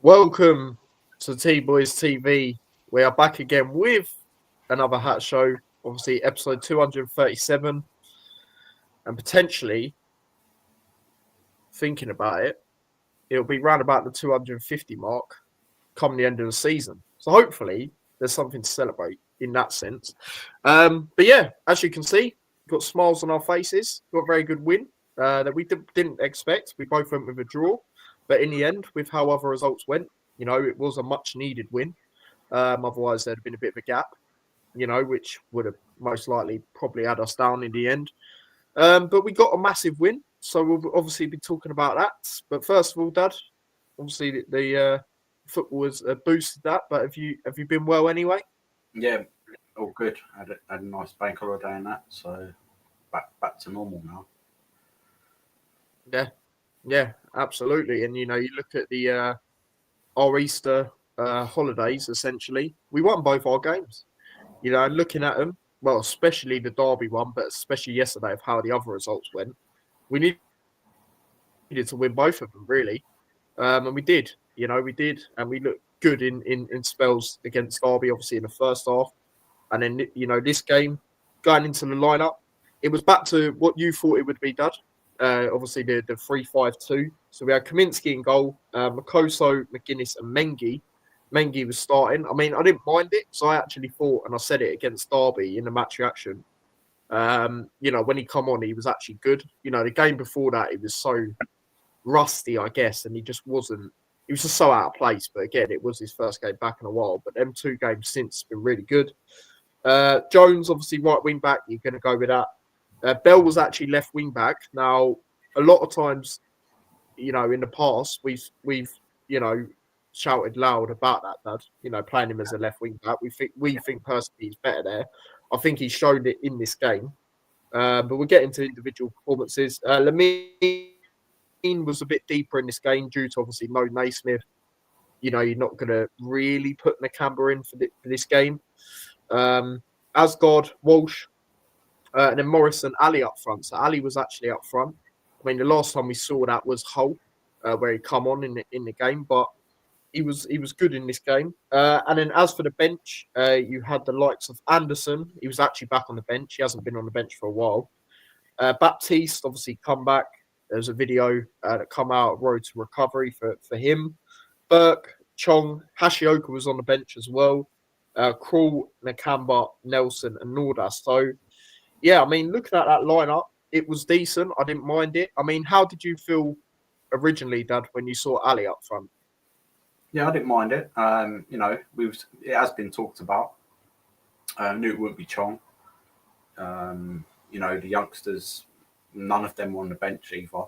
Welcome to T Boys TV. We are back again with another Hat Show, obviously episode 237, and potentially thinking about it, it'll be round about the 250 mark come the end of the season. So hopefully there's something to celebrate in that sense. But yeah, as you can see, got smiles on our faces. Got a very good win that we didn't expect. We both went with a draw, but in the end, with how other results went, it was a much needed win. Otherwise, there'd have been a bit of a gap, which would have most likely probably had us down in the end. But we got a massive win, so we'll obviously be talking about that. But first of all, Dad, obviously the football has boosted that. But have you been well anyway? Yeah, all good. Had a nice bank holiday and that, so back to normal now. Yeah, absolutely. And you look at the our Easter holidays. Essentially, we won both our games. Looking at them, well, especially the Derby one, but especially yesterday of how the other results went, we needed to win both of them really, and we did. We did, and we looked good in spells against Derby, obviously in the first half, and then this game going into the lineup, it was back to what you thought it would be, Dad. Obviously the 3-5-2. So we had Kaminsky in goal, Makoso, McGuinness, and Mengi. Mengi was starting. I mean, I didn't mind it, so I actually thought, and I said it against Derby in the match reaction. When he come on, he was actually good. The game before that, he was so rusty, I guess, and he just wasn't. He was just so out of place. But again, it was his first game back in a while. But them two games since been really good. Jones, obviously, right wing back. You're going to go with that. Bell was actually left wing back. Now, a lot of times, in the past, we've shouted loud about that, Dad. Playing him as a left wing back. We think personally he's better there. I think he showed it in this game. But we'll get into individual performances. Lamine was a bit deeper in this game due to obviously no Naismith. You're not going to really put Nakamba in for this game. Asgard, Walsh, and then Morrison, Ali up front. So Ali was actually up front. I mean, the last time we saw that was Hull, where he come on in the game, but he was good in this game. And then as for the bench, you had the likes of Anderson. He was actually back on the bench. He hasn't been on the bench for a while. Baptiste, obviously, come back. There's a video that come out, Road to Recovery for him. Burke, Chong, Hashioka was on the bench as well. Krul, Nakamba, Nelson, and Nordas. So, yeah, I mean, looking at that lineup, it was decent. I didn't mind it. I mean, how did you feel originally, Dad, when you saw Ali up front? Yeah, I didn't mind it. It has been talked about. Knew it wouldn't be Chong. The youngsters, none of them were on the bench either.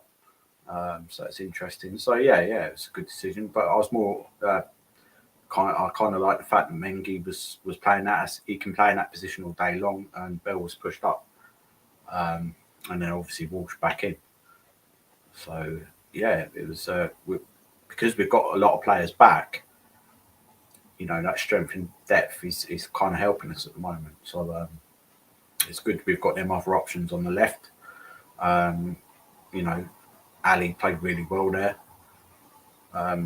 So it's interesting. So yeah, it's a good decision. But I was more I kind of like the fact that Mengi was playing that. He can play in that position all day long, and Bell was pushed up, and then obviously Walsh back in. So yeah, it was because we've got a lot of players back. That strength and depth is kind of helping us at the moment. So it's good we've got them other options on the left. Ali played really well there. I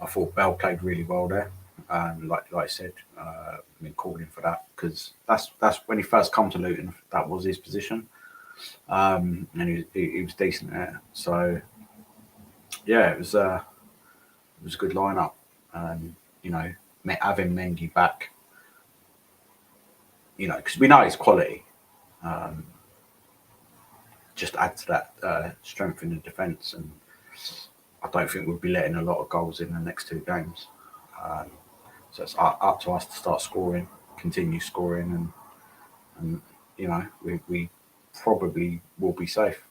thought Bell played really well there. Like I said, I've been calling for that because that's when he first come to Luton. That was his position, and he was decent there. So yeah, it was a good lineup. Having Mengi back, because we know his quality. Just add to that strength in the defence, and I don't think we'll be letting a lot of goals in the next two games. So it's up to us to start scoring, continue scoring, and we probably will be safe.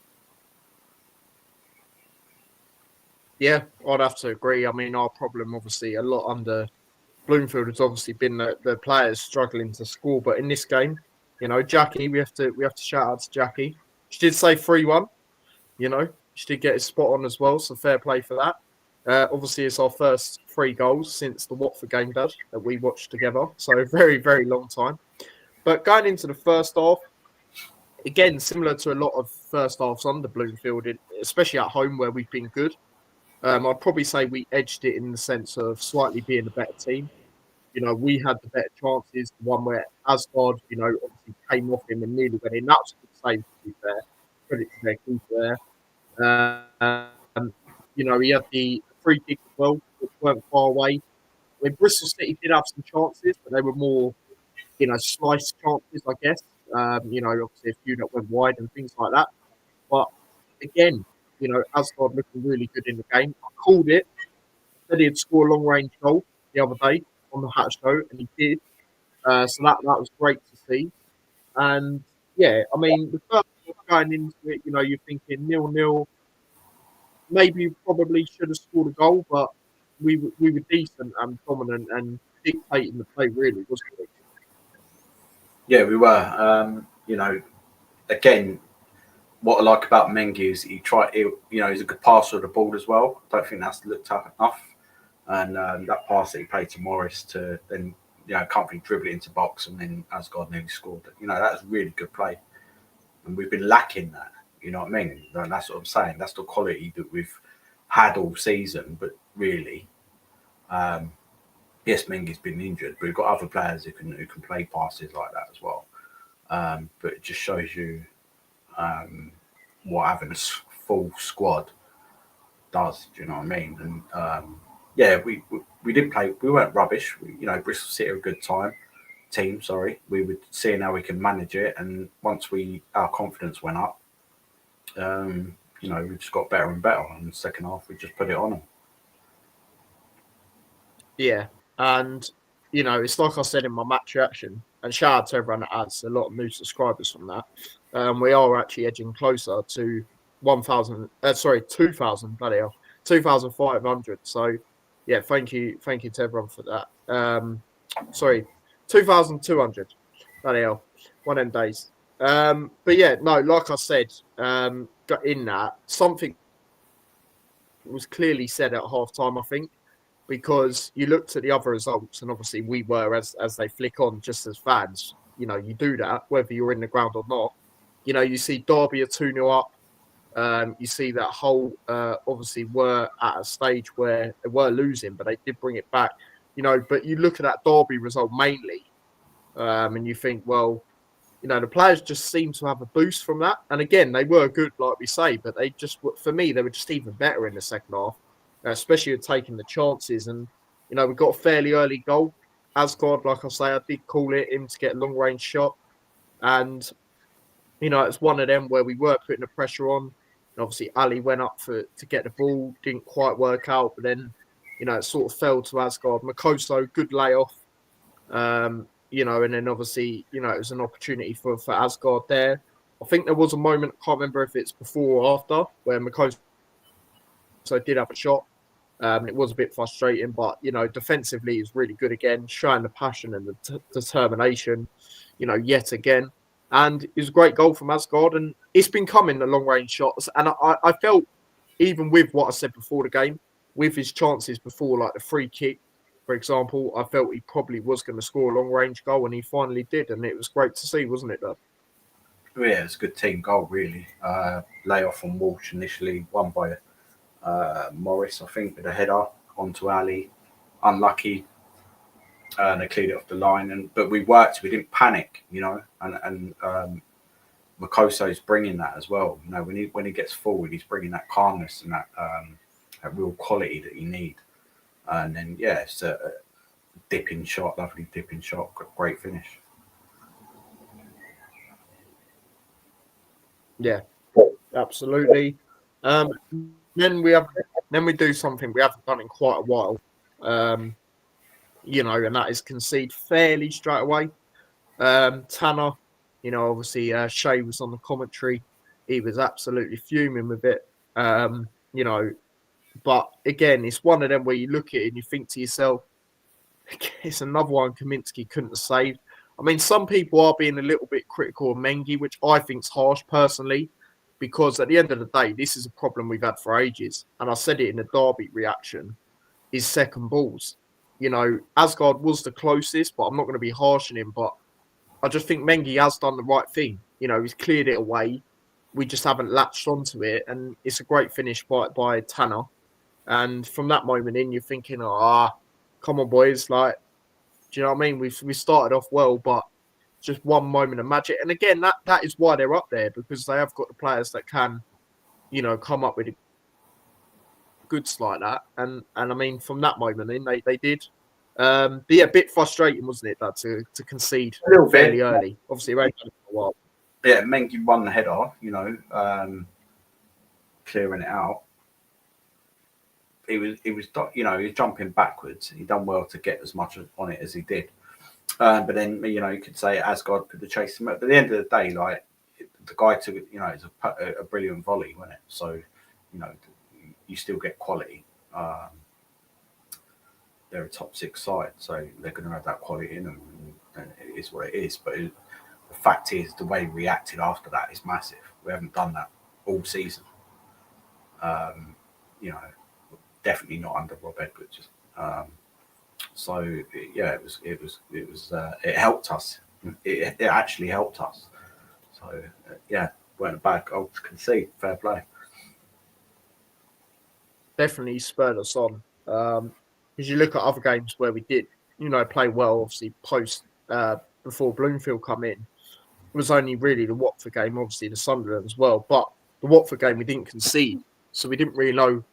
Yeah, I'd have to agree. I mean, our problem obviously a lot under Bloomfield has obviously been the players struggling to score, but in this game, Jackie, we have to shout out to Jackie. She did say 3-1. She did get his spot on as well, so fair play for that. Obviously, it's our first 3 goals since the Watford game, Dad, that we watched together. So a very, very long time. But going into the first half, again, similar to a lot of first halves under Bloomfield, especially at home where we've been good. I'd probably say we edged it in the sense of slightly being a better team. We had the better chances. The one where Asgard, obviously came off him and nearly went in. That was a good save, to be fair. Credit to their keeper there. He had the free kick as well, which weren't far away. I mean, Bristol City did have some chances, but they were more, slice chances, I guess. Obviously a few that went wide and things like that. But again, Asgard looking really good in the game. I called it. Said he'd score a long range goal the other day on the Hat Show, and he did. So that was great to see. And yeah, I mean, the first half going into it, you're thinking 0-0. Maybe probably should have scored a goal, but we were decent and dominant and dictating the play, really, wasn't we? Yeah, we were. Again, what I like about Mengi is he's a good passer of the ball as well. I don't think that's looked at enough. And that pass that he played to Morris to then, comfortably dribble it into box and then Asgard nearly scored. That was really good play. And we've been lacking that. You know what I mean? And that's what I'm saying. That's the quality that we've had all season. But really, yes, Mengi's been injured, but we've got other players who can play passes like that as well. But it just shows you what having a full squad does. Do you know what I mean? And yeah, we did play. We weren't rubbish. Bristol City are a good team. Sorry, we were seeing how we can manage it, and once our confidence went up, we just got better and better. In the second half, we just put it on them. Yeah, and it's like I said in my match reaction, and shout out to everyone that adds a lot of new subscribers from that. We are actually edging closer to 2,000, bloody hell, 2,500. So yeah, thank you to everyone for that. 2,200, bloody hell, one of them days. But yeah, no, like I said, got in that something was clearly said at half time, I think, because you looked at the other results, and obviously we were as they flick on, just as fans. You do that whether you're in the ground or not. You see Derby are 2-0 up. You see that Hull obviously were at a stage where they were losing, but they did bring it back. But you look at that Derby result mainly, and you think, well, the players just seem to have a boost from that. And again, they were good, like we say, but for me, they were just even better in the second half, especially with taking the chances. And, we got a fairly early goal. Asgard, like I say, I did call it him to get a long range shot. And, it's one of them where we were putting the pressure on. And obviously, Ali went up to get the ball, didn't quite work out. But then, it sort of fell to Asgard. Makoso, good layoff. And then obviously, it was an opportunity for Asgard there. I think there was a moment, I can't remember if it's before or after, where Makoso did have a shot. It was a bit frustrating, but, defensively is really good again, showing the passion and the determination, yet again. And it was a great goal from Asgard, and it's been coming, the long-range shots. And I felt, even with what I said before the game, with his chances before, like the free kick, for example, I felt he probably was going to score a long-range goal, and he finally did, and it was great to see, wasn't it, though? Yeah, it's a good team goal, really. Layoff on Walsh initially, won by Morris, I think, with a header onto Ali. Unlucky. They cleared it off the line, but we worked. We didn't panic, and Makoso's bringing that as well. When he gets forward, he's bringing that calmness and that real quality that you need. And then, yeah, it's a dipping shot, lovely dipping shot, great finish. Yeah, absolutely. Then we do something we haven't done in quite a while, and that is concede fairly straight away. Tanner, obviously Shay was on the commentary. He was absolutely fuming with it. But again, it's one of them where you look at it and you think to yourself, it's another one Kaminsky couldn't have saved. I mean, some people are being a little bit critical of Mengi, which I think's harsh personally, because at the end of the day, this is a problem we've had for ages. And I said it in the Derby reaction, is second balls. Asgard was the closest, but I'm not going to be harsh on him. But I just think Mengi has done the right thing. He's cleared it away. We just haven't latched onto it. And it's a great finish by Tanner. And from that moment in, you're thinking, come on, boys. Like, do you know what I mean? We started off well, but just one moment of magic. And again, that is why they're up there, because they have got the players that can, come up with goods like that. And I mean, from that moment in, they did. But yeah, a bit frustrating, wasn't it, that to concede A little fairly bit. early? Obviously, it ain't done it for a while. Yeah, Mengi won the header, clearing it out. He was, he was jumping backwards. He done well to get as much on it as he did. But then, you could say Asgard could have chased him. But at the end of the day, like, the guy took it, it's a brilliant volley, wasn't it? So, you still get quality. They're a top 6 side, so they're going to have that quality in them, and it is what it is. But the fact is, the way he reacted after that is massive. We haven't done that all season. Definitely not under Rob Edwards. So yeah, it helped us. It actually helped us. So yeah, weren't a bad goal to concede. Fair play. Definitely spurred us on. Because you look at other games where we did, play well, obviously before Bloomfield come in. It was only really the Watford game, obviously the Sunderland as well. But the Watford game, we didn't concede. So we didn't really know,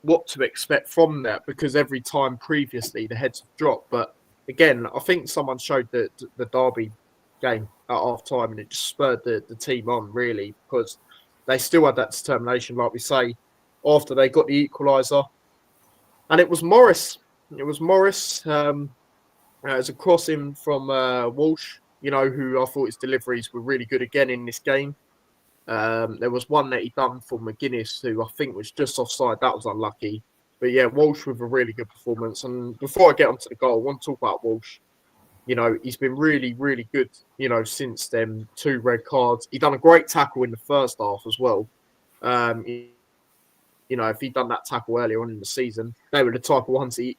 what to expect from that, because every time previously the heads have dropped. But again, I think someone showed the Derby game at half time, and it just spurred the team on, really, because they still had that determination, like we say, after they got the equaliser. And it was Morris. It was Morris. It was a crossing from Walsh, who I thought his deliveries were really good again in this game. There was one that he done for McGuinness, who I think was just offside. That was unlucky. But yeah, Walsh with a really good performance. And before I get onto the goal, I want to talk about Walsh. He's been really, really good, since them 2 red cards. He done a great tackle in the first half as well. If he'd done that tackle earlier on in the season, they were the type of ones he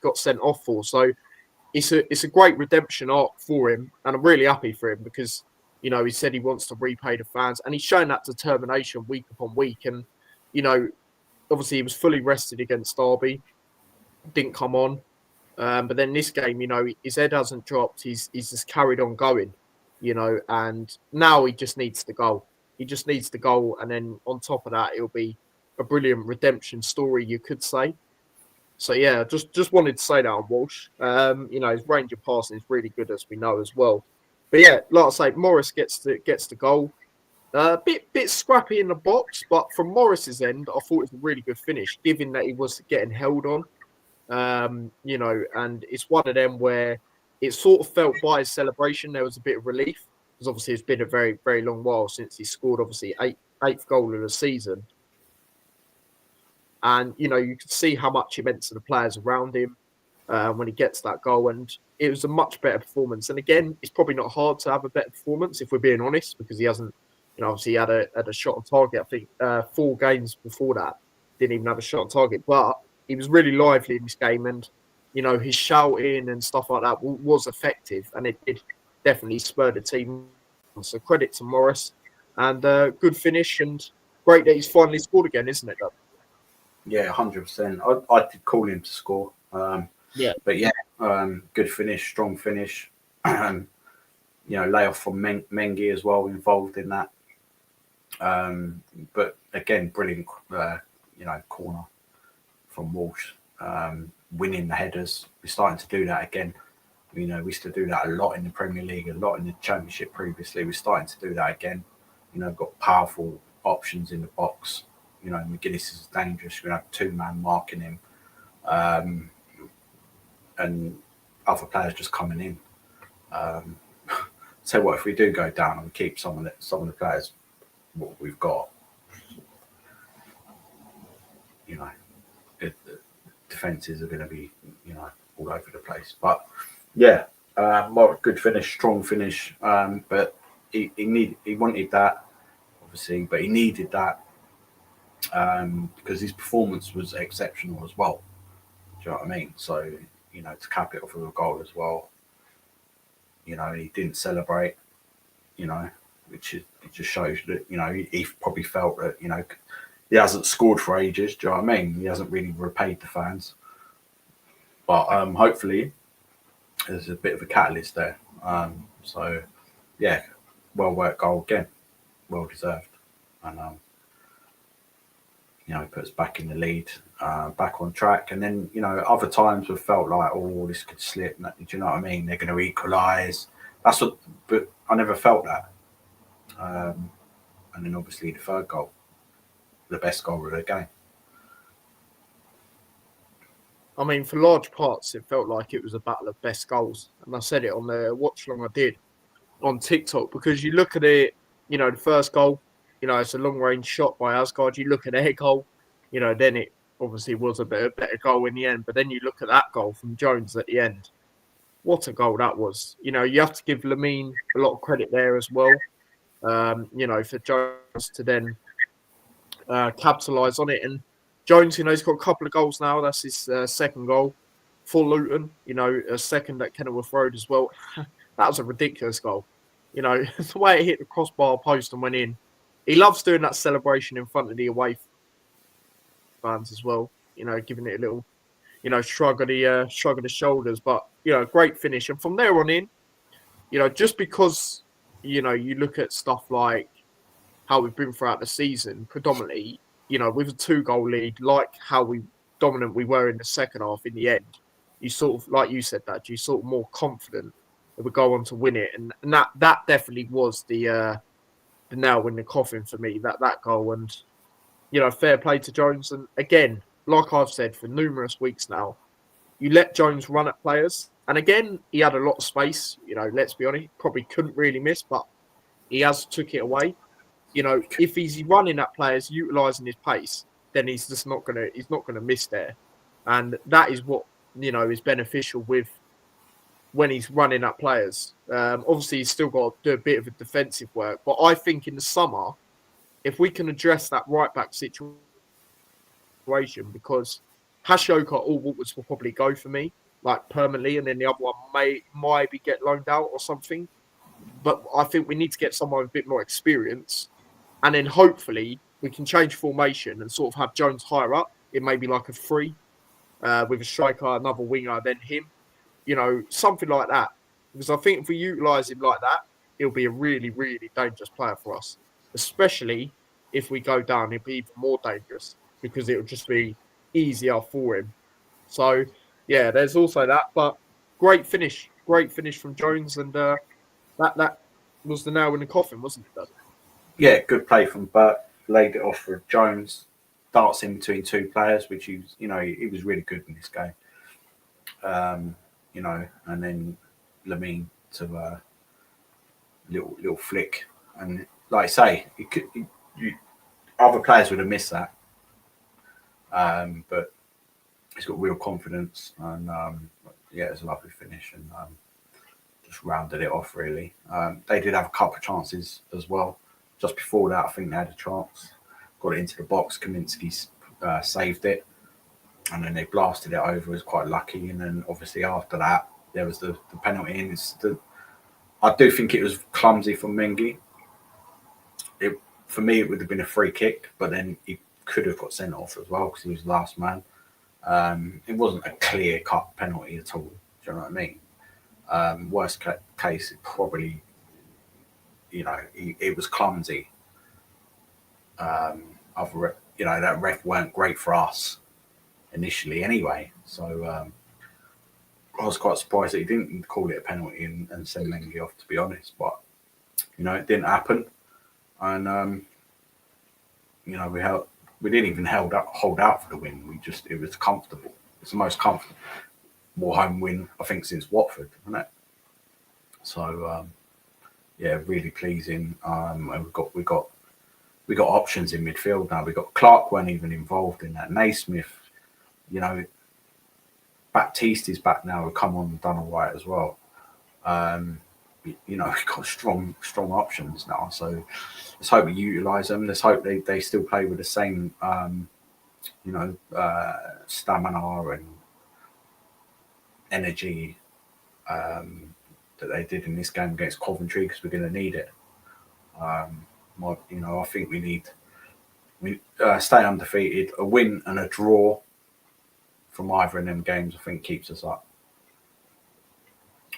got sent off for. So it's a great redemption arc for him, and I'm really happy for him, because he said he wants to repay the fans, and he's shown that determination week upon week. And obviously he was fully rested against Derby, didn't come on, but then this game, his head hasn't dropped. He's just carried on going, and now he just needs the goal. He just needs the goal, and then on top of that, it'll be a brilliant redemption story, you could say. So yeah, just wanted to say that on Walsh. His range of passing is really good, as we know as well. But yeah, like I say, Morris gets the goal. Bit scrappy in the box, but from Morris's end, I thought it was a really good finish, given that he was getting held on. And it's one of them where it sort of felt by his celebration there was a bit of relief, because obviously it's been a very, very long while since he scored, obviously eighth goal of the season. And, you could see how much it meant to the players around him when he gets that goal. And it was a much better performance. And again, it's probably not hard to have a better performance, if we're being honest, because he hasn't, obviously had a shot on target. I think 4 games before that, didn't even have a shot on target. But he was really lively in this game. And, his shouting and stuff like that was effective. And it did definitely spur the team. So credit to Morris. And good finish. And great that he's finally scored again, isn't it, though? Yeah, 100%. I did call him to score. Yeah. But yeah, good finish, strong finish. Lay off from Mengi as well, involved in that. But again, brilliant, corner from Walsh. Winning the headers. We're starting to do that again. We used to do that a lot in the Premier League, a lot in the Championship previously. We're starting to do that again. Got powerful options in the box. McGuinness is dangerous. We're going to have 2-man marking him. And other players just coming in. So what if we do go down and keep some of the players what we've got? The defences are going to be all over the place. But yeah, more good finish, strong finish. But he wanted that, obviously, but he needed that. Because his performance was exceptional as well. Do you know what I mean? So, to cap it off with a goal as well, he didn't celebrate, which it just shows that, he probably felt that, he hasn't scored for ages. Do you know what I mean? He hasn't really repaid the fans. But hopefully there's a bit of a catalyst there. So yeah, well worked goal again, well deserved, and he puts us back in the lead, back on track. And then other times we've felt like, oh, this could slip. Do you know what I mean? They're going to equalise. But I never felt that. And then obviously the third goal, the best goal of the game. I mean, for large parts, it felt like it was a battle of best goals. And I said it on the watch long I did on TikTok, because you look at it, the first goal, it's a long range shot by Asgard. You look at their goal, then it obviously was a better goal in the end. But then you look at that goal from Jones at the end. What a goal that was. You have to give Lamine a lot of credit there as well, for Jones to then capitalise on it. And Jones, he's got a couple of goals now. That's his second goal for Luton. A second at Kenilworth Road as well. That was a ridiculous goal. The way it hit the crossbar post and went in. He loves doing that celebration in front of the away fans as well. Giving it a little, shrug of the shoulders. But great finish. And from there on in, just because you look at stuff like how we've been throughout the season, predominantly, with a 2-goal lead, like how dominant we were in the second half in the end, you sort of, like you said, that you sort of more confident that we go on to win it. And that definitely was the nail in the coffin for me, that goal. And, fair play to Jones. And again, like I've said for numerous weeks now, you let Jones run at players. And again, he had a lot of space, let's be honest, probably couldn't really miss, but he has took it away. If he's running at players, utilising his pace, then he's just not gonna miss there, and that is what is beneficial with when he's running at players. Obviously, he's still got to do a bit of a defensive work, but I think in the summer, if we can address that right back situation, because Hashioka or Walters will probably go for me like permanently, and then the other one may maybe get loaned out or something. But I think we need to get someone with a bit more experience. And then hopefully we can change formation and sort of have Jones higher up. It may be like a 3 with a striker, another winger, then him. Something like that. Because I think if we utilise him like that, he'll be a really, really dangerous player for us. Especially if we go down, he'll be even more dangerous because it'll just be easier for him. So, yeah, there's also that. But great finish from Jones. And that was the nail in the coffin, wasn't it, Doug? Yeah, good play from Burt. Laid it off for Jones. Darts in between 2 players, which he was really good in this game. And then Lamine to a little flick, and like I say, other players would have missed that. But he's got real confidence, and it was a lovely finish, and just rounded it off really. They did have a couple of chances as well. Just before that, I think they had a chance. Got it into the box. Kaminsky saved it. And then they blasted it over. It was quite lucky. And then obviously after that, there was the penalty. And I do think it was clumsy from Mengi. For me, it would have been a free kick. But then he could have got sent off as well because he was the last man. It wasn't a clear-cut penalty at all. Do you know what I mean? Worst case, it probably... it was clumsy. That ref weren't great for us initially anyway. So I was quite surprised that he didn't call it a penalty and send Mengi off, to be honest. But, it didn't happen. And, we didn't even hold out for the win. It was comfortable. It's the most comfortable home win, I think, since Watford, isn't it? So, really pleasing. We got options in midfield now. We got Clark weren't even involved in that. Naismith, Baptiste is back now. We've come on and done all right as well. We've got strong options now. So let's hope we utilise them. Let's hope they still play with the same, stamina and energy that they did in this game against Coventry, because we're going to need it. I think we We stay undefeated. A win and a draw from either of them games, I think, keeps us up.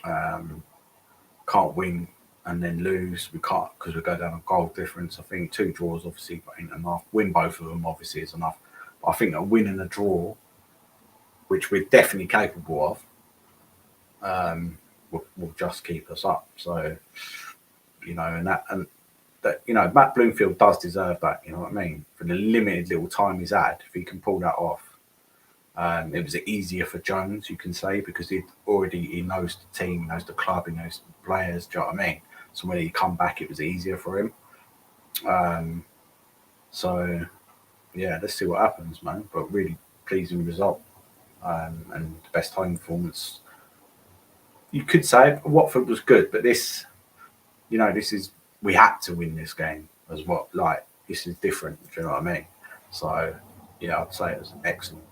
Can't win and then lose. We can't because we go down a goal difference. I think 2 draws obviously ain't enough. Win both of them obviously is enough. But I think a win and a draw, which we're definitely capable of, will just keep us up. So, and Matt Bloomfield does deserve that. You know what I mean? For the limited little time he's had, if he can pull that off. It was easier for Jones, you can say, because he knows the team, he knows the club, he knows the players. Do you know what I mean? So when he come back, it was easier for him. So yeah, let's see what happens, man. But really pleasing result, and the best home performance. You could say Watford was good, but this is we had to win this game as well. Like this is different. Do you know what I mean? So yeah, I'd say it was excellent.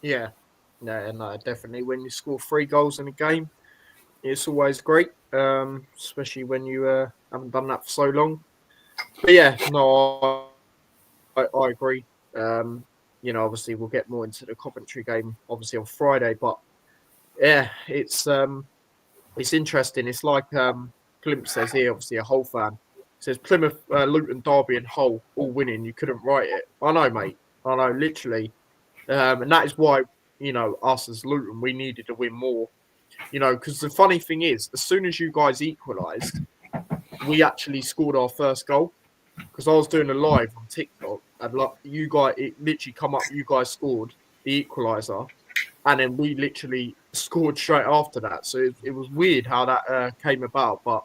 Yeah, no, definitely. When you score 3 goals in a game, it's always great, especially when you haven't done that for so long. But yeah, no, I agree. Obviously we'll get more into the Coventry game, obviously on Friday. But yeah, it's interesting. It's like Klimt says here, obviously a Hull fan. Says Plymouth, Luton, Derby, and Hull all winning. You couldn't write it. I know, mate. I know, literally. And that is why, us as Luton, we needed to win more. Because the funny thing is, as soon as you guys equalised, we actually scored our first goal. Because I was doing a live on TikTok, and you guys, it literally come up, you guys scored the equaliser, and then we literally scored straight after that. So it was weird how that came about. But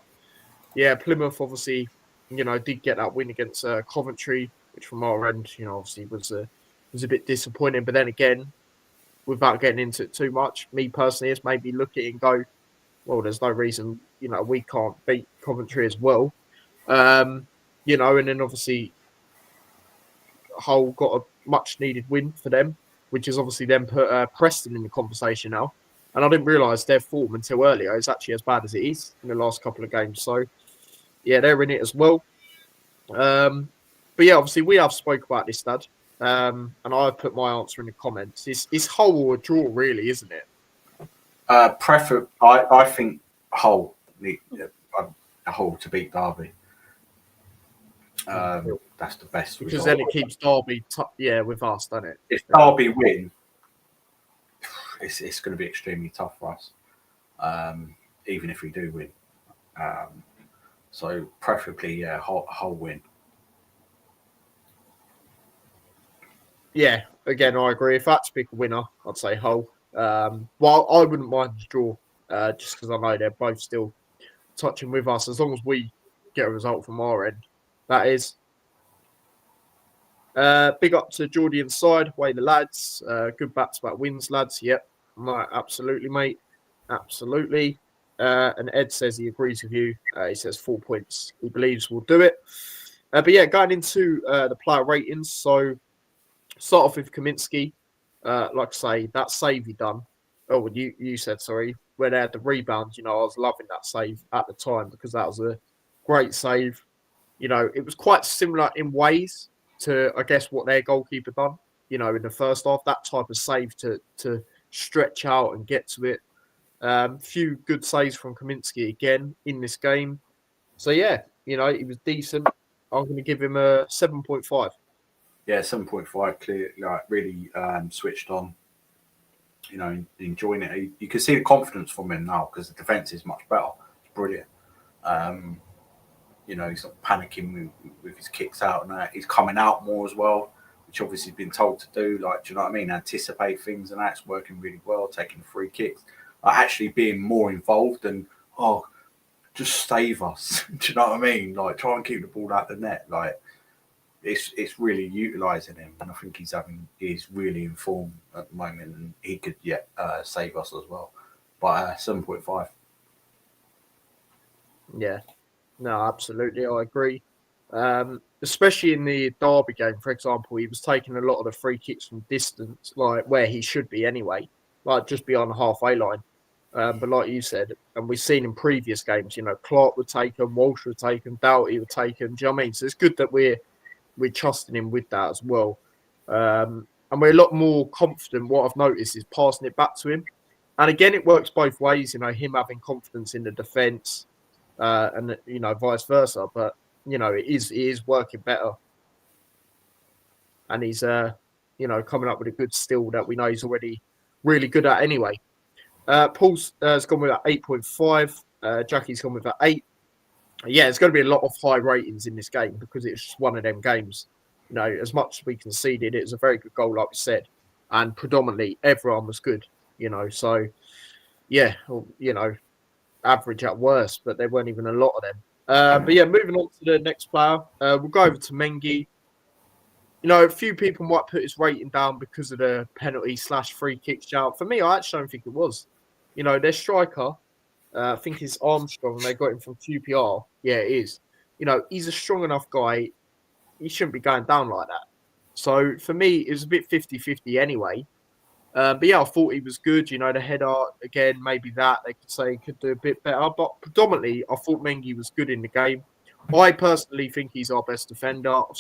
yeah, Plymouth obviously, did get that win against Coventry, which from our end, obviously was a bit disappointing. But then again, without getting into it too much, me personally, it's made me look at it and go, well, there's no reason, we can't beat Coventry as well. And then obviously Hull got a much needed win for them, which is obviously then put Preston in the conversation now. And I didn't realise their form until earlier is actually as bad as it is in the last couple of games. So yeah, they're in it as well. But yeah, obviously we have spoke about this, Dad. And I've put my answer in the comments. It's Hull or a draw, really, isn't it? I think Hull a Hull to beat Derby. That's the best because result. then it keeps Derby, with us, doesn't it? If Derby win, it's going to be extremely tough for us, even if we do win. So preferably, Hull win. Yeah, again, I agree. If I had to pick a winner, I'd say Hull. Well, I wouldn't mind the draw, just because I know they're both still touching with us. As long as we get a result from our end, that is. Big up to Geordie inside, way the lads. Good bats about wins, lads. Yep, right, absolutely, mate. Absolutely. And Ed says he agrees with you. He says 4 points. He believes we'll do it. But yeah, going into the player ratings. So start off with Kaminsky. Like I say, that save he done. Oh, you said, sorry. When they had the rebound, I was loving that save at the time because that was a great save. It was quite similar in ways to, I guess, what their goalkeeper done, in the first half. That type of save to stretch out and get to it. Few good saves from Kaminsky again in this game. So, yeah, he was decent. I'm going to give him a 7.5. Yeah, 7.5, clear, like really switched on. Enjoying it. You can see the confidence from him now because the defence is much better. It's brilliant. He's not panicking with his kicks out and that. He's coming out more as well, which obviously he's been told to do. Like, do you know what I mean? Anticipate things and that's working really well, taking free kicks. Actually being more involved and, just save us. Do you know what I mean? Like, try and keep the ball out the net. Like, it's really utilising him. And I think he's really in form at the moment and he could, save us as well. But 7.5. Yeah. No, absolutely. I agree. Especially in the Derby game, for example, he was taking a lot of the free kicks from distance, like where he should be anyway, like just beyond the halfway line. But like you said, and we've seen in previous games, Clark would take him, Walsh would take him, Doughty would take him. Do you know what I mean? So it's good that we're trusting him with that as well. And we're a lot more confident. What I've noticed is passing it back to him. And again, it works both ways, him having confidence in the defence and, vice versa. But, it is working better. And he's, coming up with a good still that we know he's already really good at anyway. Paul's has gone with an 8.5. Jackie's gone with an 8. Yeah, it's going to be a lot of high ratings in this game because it's just one of them games. As much as we conceded, it was a very good goal, like we said. And predominantly, everyone was good, So, yeah, average at worst, but there weren't even a lot of them. But yeah, moving on to the next player, we'll go over to Mengi. A few people might put his rating down because of the penalty/free kick shout. For me, I actually don't think it was. Their striker, I think it's Armstrong. They got him from QPR. Yeah, it is. He's a strong enough guy. He shouldn't be going down like that. So for me, it was a bit 50-50 anyway. But yeah, I thought he was good. The header, again, maybe that they could say he could do a bit better. But predominantly, I thought Mengi was good in the game. I personally think he's our best defender. I've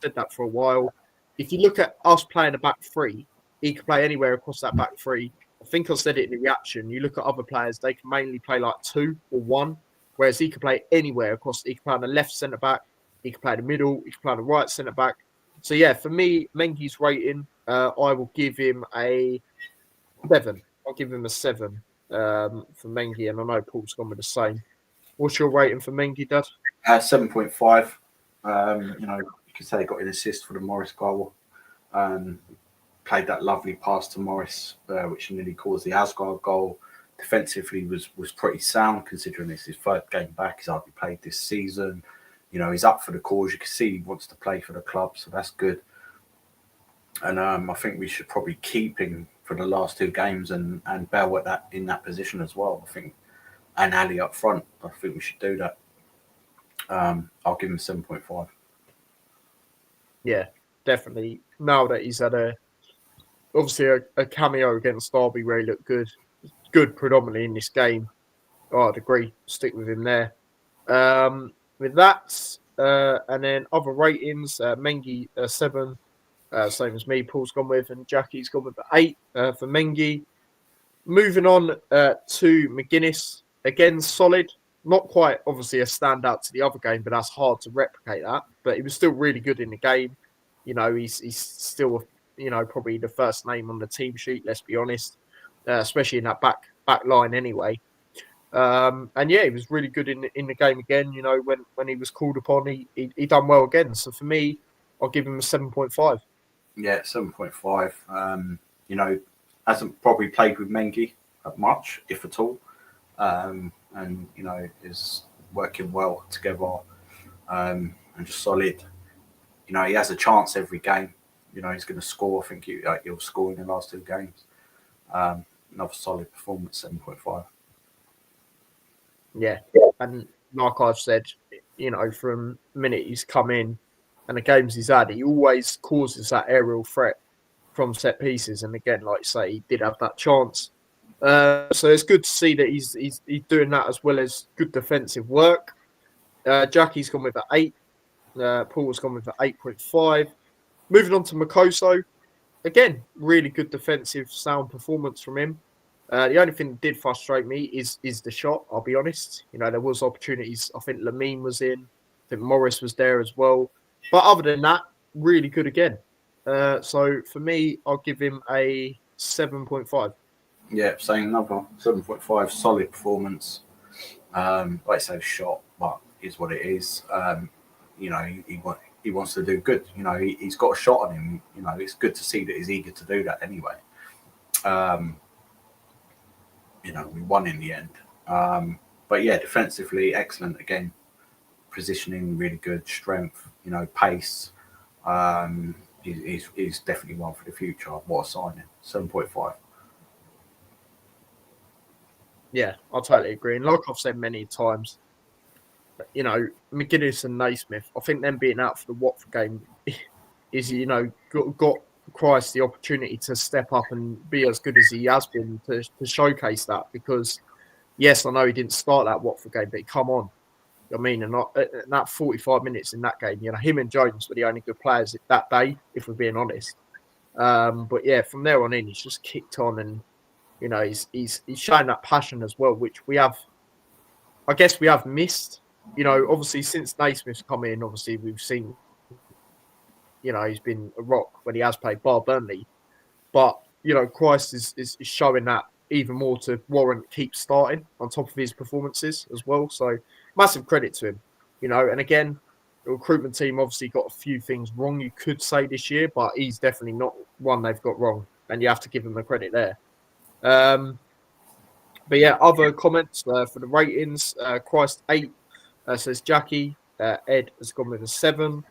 said that for a while. If you look at us playing a back three, he could play anywhere across that back three. I think I said it in the reaction. You look at other players, they can mainly play like 2 or 1, whereas he could play anywhere across. He could play on the left centre back, he could play the middle, he could play on the right centre back. So yeah, for me, Mengi's rating, I will give him a 7. I'll give him a 7 for Mengi, and I know Paul's gone with the same. What's your rating for Mengi, Dad? 7.5. You could say he got an assist for the Morris goal. Played that lovely pass to Morris, which nearly caused the Asgard goal. Defensively was pretty sound considering it's his third game back. He's hardly played this season. He's up for the cause. You can see he wants to play for the club, so that's good. And I think we should probably keep him for the last 2 games and Bell in that position as well. I think, and Ali up front. I think we should do that. I'll give him 7.5. Yeah, definitely. Now that he's had obviously a cameo against Derby where he looked good predominantly in this game. I'd agree. Stick with him there. With that, and then other ratings, Mengi 7, same as me. Paul's gone with, and Jackie's gone with 8 for Mengi. Moving on to McGuinness, again solid. Not quite obviously a standout to the other game, but that's hard to replicate that. But he was still really good in the game. He's still probably the first name on the team sheet. Let's be honest, especially in that back line anyway. And yeah, he was really good in the game again. When he was called upon, he done well again. So for me, I'll give him a 7.5. Yeah, 7.5. Hasn't probably played with Mengi much, if at all. And is working well together and just solid. He has a chance every game. He's going to score. I think he'll score in the last 2 games. Another solid performance, 7.5. Yeah, and like I've said, from the minute he's come in and the games he's had, he always causes that aerial threat from set pieces. And again, like you say, he did have that chance. So it's good to see that he's doing that as well as good defensive work. Jackie's gone with an 8. Paul's gone with an 8.5. Moving on to Makoso. Again, really good defensive sound performance from him. The only thing that did frustrate me is the shot, I'll be honest. There was opportunities. I think Lamine was in. I think Morris was there as well. But other than that, really good again. So for me, I'll give him a 7.5. Yeah, saying another 7.5, solid performance. Like I say, shot, but is what it is. He wants to do good. He's got a shot on him. It's good to see that he's eager to do that anyway. We won in the end. But yeah, defensively, excellent again. Positioning, really good. Strength, pace. He's definitely one for the future. What a signing. 7.5. Yeah, I totally agree. And like I've said many times, McGuinness and Naismith, I think them being out for the Watford game is, got Christ the opportunity to step up and be as good as he has been to showcase that. Because yes, I know he didn't start that Watford game, but come on. I mean, and that 45 minutes in that game, him and Jones were the only good players that day, if we're being honest. But yeah, from there on in, he's just kicked on, and he's shown that passion as well, which I guess we have missed. Obviously since Naismith's come in, obviously we've seen, he's been a rock when he has played bar Burnley. But, Christ is showing that even more to warrant keep starting on top of his performances as well. So massive credit to him, and again, the recruitment team obviously got a few things wrong, you could say, this year, but he's definitely not one they've got wrong. And you have to give him the credit there. But yeah, other comments for the ratings. Christ 8 says Jackie. Ed has gone with a 7.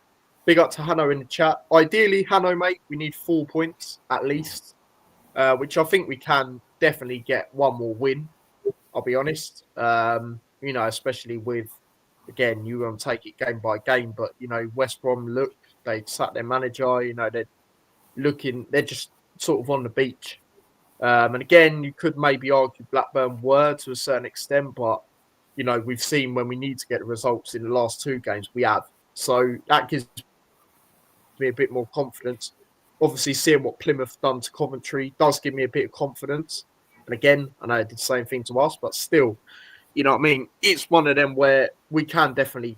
Big up to Hanno in the chat. Ideally, Hanno, mate, we need 4 points at least, which I think we can definitely get one more win. I'll be honest. Especially with, again, you want to take it game by game, but West Brom they sat their manager. They're just sort of on the beach. And again, you could maybe argue Blackburn were to a certain extent, but we've seen when we need to get the results in the last 2 games, we have. So that gives me a bit more confidence. Obviously, seeing what Plymouth done to Coventry does give me a bit of confidence. And again, I know they did the same thing to us, but still, you know what I mean? It's one of them where we can definitely,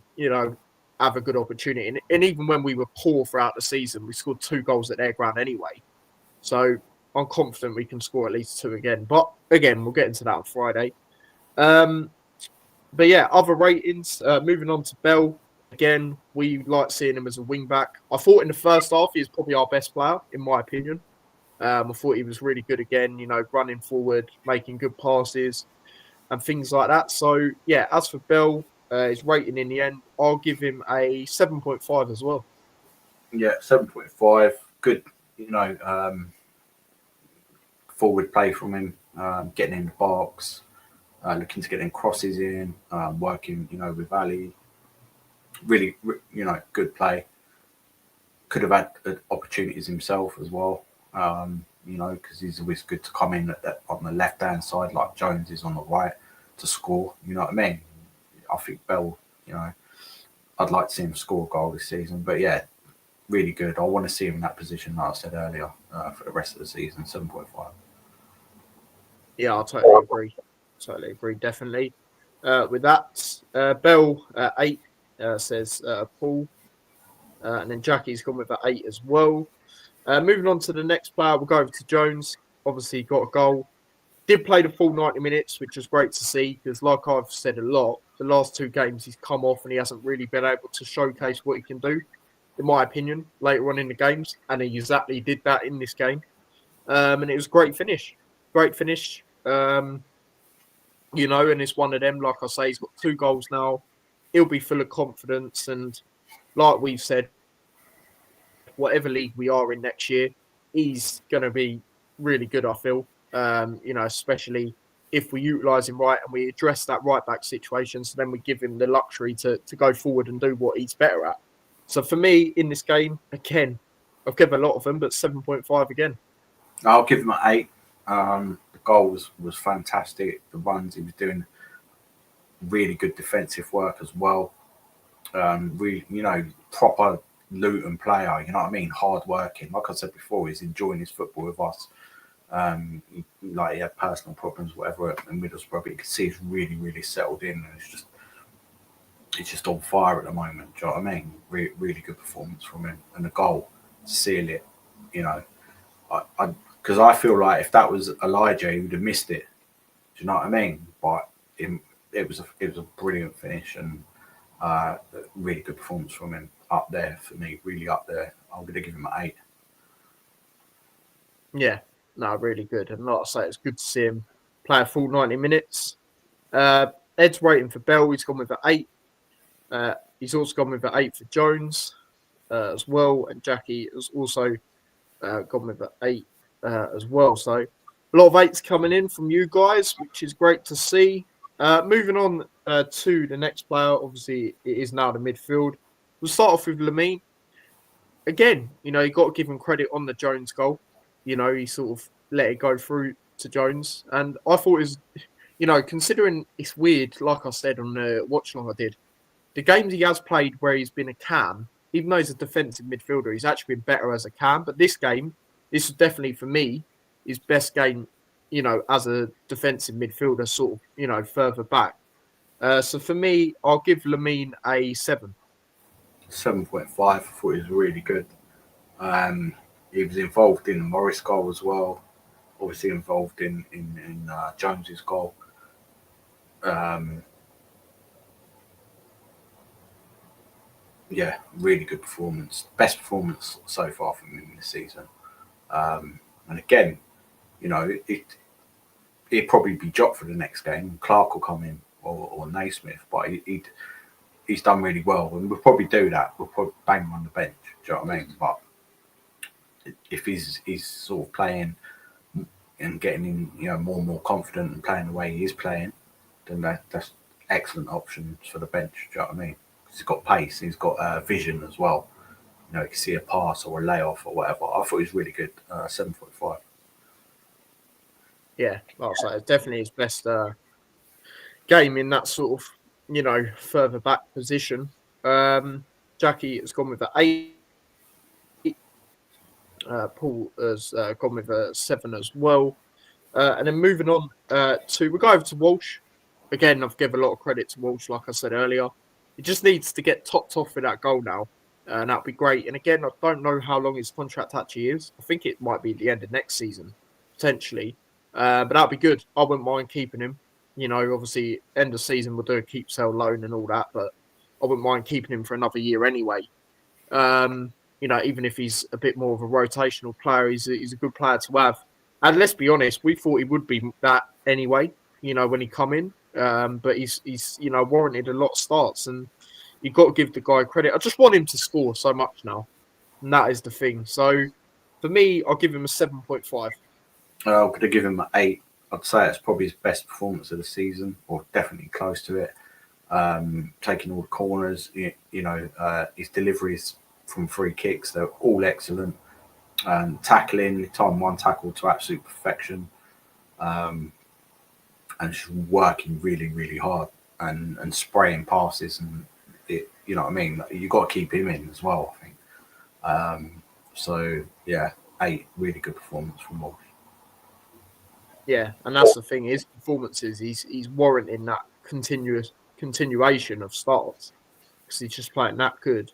have a good opportunity. And even when we were poor throughout the season, we scored 2 goals at their ground anyway. So I'm confident we can score at least 2 again. But again, we'll get into that on Friday. But yeah, other ratings. Moving on to Bell. Again, we like seeing him as a wing back. I thought in the first half he was probably our best player, in my opinion. I thought he was really good again, running forward, making good passes and things like that. So yeah, as for Bell, his rating in the end, I'll give him a 7.5 as well. Yeah, 7.5. Good, forward play from him, getting in the box, looking to get in crosses in, working, with Ali. Really, good play. Could have had opportunities himself as well, because he's always good to come in on the left-hand side, like Jones is on the right, to score. You know what I mean? I think Bell, I'd like to see him score a goal this season. But yeah, really good. I want to see him in that position, like I said earlier, for the rest of the season, 7.5. Yeah, I totally agree. Definitely. With that, Bell 8 says Paul, and then Jackie's gone with an 8 as well. Moving on to the next player, we'll go over to Jones. Obviously, got a goal. Did play the full 90 minutes, which was great to see because, like I've said a lot, the last 2 games he's come off and he hasn't really been able to showcase what he can do, in my opinion, later on in the games. And he exactly did that in this game. And it was a great finish. And it's one of them, like I say, he's got 2 goals now. He'll be full of confidence. And like we've said, whatever league we are in next year, he's going to be really good, I feel. Especially if we utilise him right and we address that right-back situation, so then we give him the luxury to go forward and do what he's better at. So for me, in this game, again, I've given a lot of them, but 7.5 again. I'll give him an 8. The goal was fantastic. The runs he was doing, really good defensive work as well. Really, proper Luton player. You know what I mean? Hard working. Like I said before, he's enjoying his football with us. He had personal problems, whatever, in Middlesbrough, but you can see he's really, really settled in, and it's just on fire at the moment. Do you know what I mean? Really good performance from him, and the goal, seal it. Because I feel like if that was Elijah, he would have missed it. Do you know what I mean? But it was a brilliant finish and really good performance from him. Up there for me, really up there. I'm going to give him an 8. Yeah, no, really good. And like I say, it's good to see him play a full 90 minutes. Ed's waiting for Bell. He's gone with an 8. He's also gone with an 8 for Jones as well. And Jackie has also gone with an 8 as well. So a lot of 8s coming in from you guys, which is great to see. Moving on to the next player. Obviously, it is now the midfield. We'll start off with Lamine. again, you know, you got to give him credit on the Jones goal. You know, he sort of let it go through to Jones, and I thought it was, you know, considering it's weird, like I said on the watch long I did, the games he has played where he's been a cam, even though he's a defensive midfielder, he's actually been better as a cam. But this game, this was definitely for me his best game, you know, as a defensive midfielder, sort of, you know, further back. So for me, I'll give Lamine a 7. 7.5. I thought he was really good. He was involved in the Morris goal as well. Obviously involved in Jones's goal. Um, yeah, really good performance. Best performance so far from him this season. And again, you know, he'd probably be dropped for the next game. Clark will come in or Naismith, but he's done really well, and we'll probably do that. We'll probably bang him on the bench. Do you know what I mean? But if he's sort of playing and getting in, you know, more and more confident and playing the way he is playing, then that's excellent options for the bench. Do you know what I mean? He's got pace, he's got vision as well. You know, you can see a pass or a layoff or whatever. I thought he was really good. 7.5. Yeah, like I say, it's definitely his best game in that sort of, you know, further back position. Jackie has gone with the 8. Paul has gone with a 7 as well. And then moving on we'll go over to Walsh. Again, I've given a lot of credit to Walsh, like I said earlier. He just needs to get topped off with that goal now, and that'd be great. And again, I don't know how long his contract actually is. I think it might be the end of next season, potentially. But that'd be good. I wouldn't mind keeping him. You know, obviously, end of season, we'll do a keep, sell, loan and all that, but I wouldn't mind keeping him for another year anyway. You know, even if he's a bit more of a rotational player, he's a good player to have. And let's be honest, we thought he would be that anyway, you know, when he come in. But he's you know, warranted a lot of starts, and you've got to give the guy credit. I just want him to score so much now, and that is the thing. So for me, I'll give him a 7.5. I'm going to give him an 8. I'd say it's probably his best performance of the season, or definitely close to it. Taking all the corners, you know, his deliveries from free kicks, they're all excellent. Tackling, time one tackle to absolute perfection. And just working really, really hard and spraying passes, and you know what I mean? You've got to keep him in as well, I think. So yeah, 8, really good performance from Walsh. Yeah, and that's the thing. His performances, he's warranting that continuation of starts because he's just playing that good,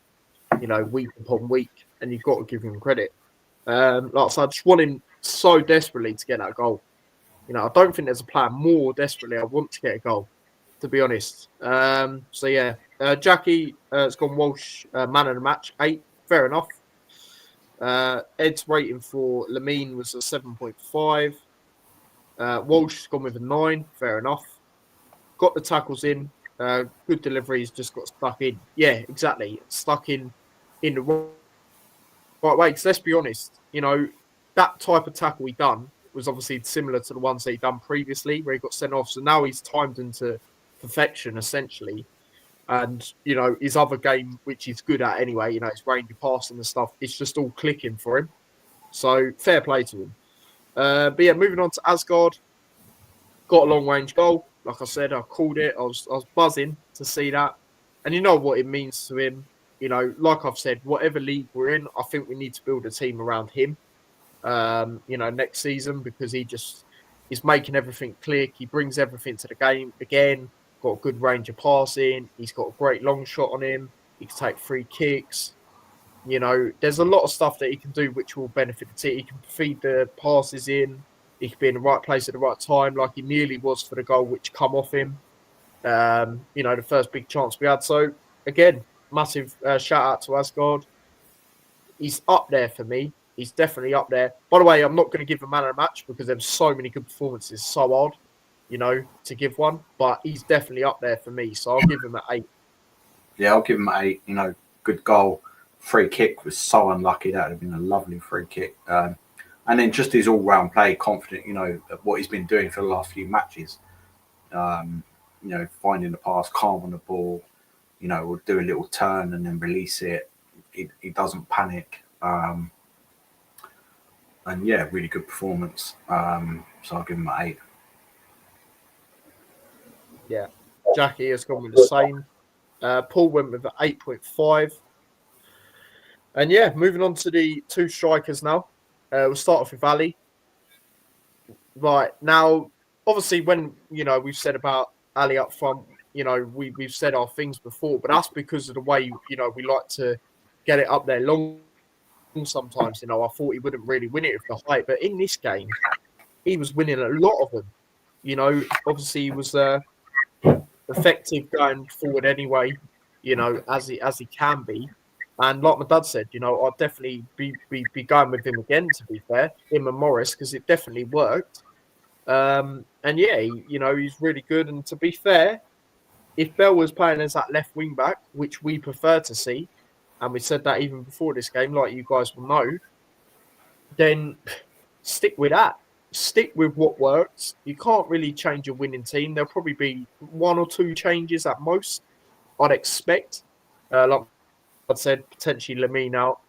you know, week upon week, and you've got to give him credit. Like I said, I just want him so desperately to get that goal. You know, I don't think there's a player more desperately I want to get a goal, to be honest. So yeah, Jackie has gone Walsh man of the match, 8. Fair enough. Ed's rating for Lamine was a 7.5. Walsh has gone with a 9. Fair enough. Got the tackles in. Good deliveries, just got stuck in. Yeah, exactly. Stuck in the right way. Because let's be honest, you know, that type of tackle he done was obviously similar to the ones that he done previously, where he got sent off. So now he's timed into perfection, essentially. And, you know, his other game, which he's good at anyway, you know, his range of passing and stuff, it's just all clicking for him. So fair play to him. But yeah, moving on to Asgard. Got a long range goal. Like I said, I called it. I was buzzing to see that. And you know what it means to him. You know, like I've said, whatever league we're in, I think we need to build a team around him. You know, next season, because he's making everything click. He brings everything to the game again. Got a good range of passing. He's got a great long shot on him. He can take free kicks. You know, there's a lot of stuff that he can do which will benefit the team. He can feed the passes in. He can be in the right place at the right time, like he nearly was for the goal which come off him. You know, the first big chance we had. So again, massive shout out to Asgard. He's up there for me. He's definitely up there. By the way, I'm not going to give a man of the match because there's so many good performances. So odd, you know, to give one. But he's definitely up there for me. So I'll give him an 8. Yeah, I'll give him an 8. You know, good goal. Free kick was so unlucky. That would have been a lovely free kick. And then just his all-round play, confident, you know, of what he's been doing for the last few matches. You know, finding the pass, calm on the ball, you know, will do a little turn and then release it. he doesn't panic. And yeah, really good performance. So I'll give him an 8. Yeah, Jackie has gone with the same. Paul went with an 8.5. And yeah, moving on to the two strikers now. We'll start off with Ali. Right now, obviously, when we've said about Ali up front, we've said our things before, but that's because of the way we like to get it up there long. Sometimes, I thought he wouldn't really win it with the height, but in this game, he was winning a lot of them. Obviously, he was effective going forward anyway. As he can be. And like my dad said, I'd definitely be going with him again. To be fair, him and Morris, because it definitely worked. And yeah, he's really good. And to be fair, if Bell was playing as that left wing back, which we prefer to see, and we said that even before this game, like you guys will know, then stick with that. Stick with what works. You can't really change a winning team. There'll probably be 1 or 2 changes at most, I'd expect. Like I said, potentially Lamine out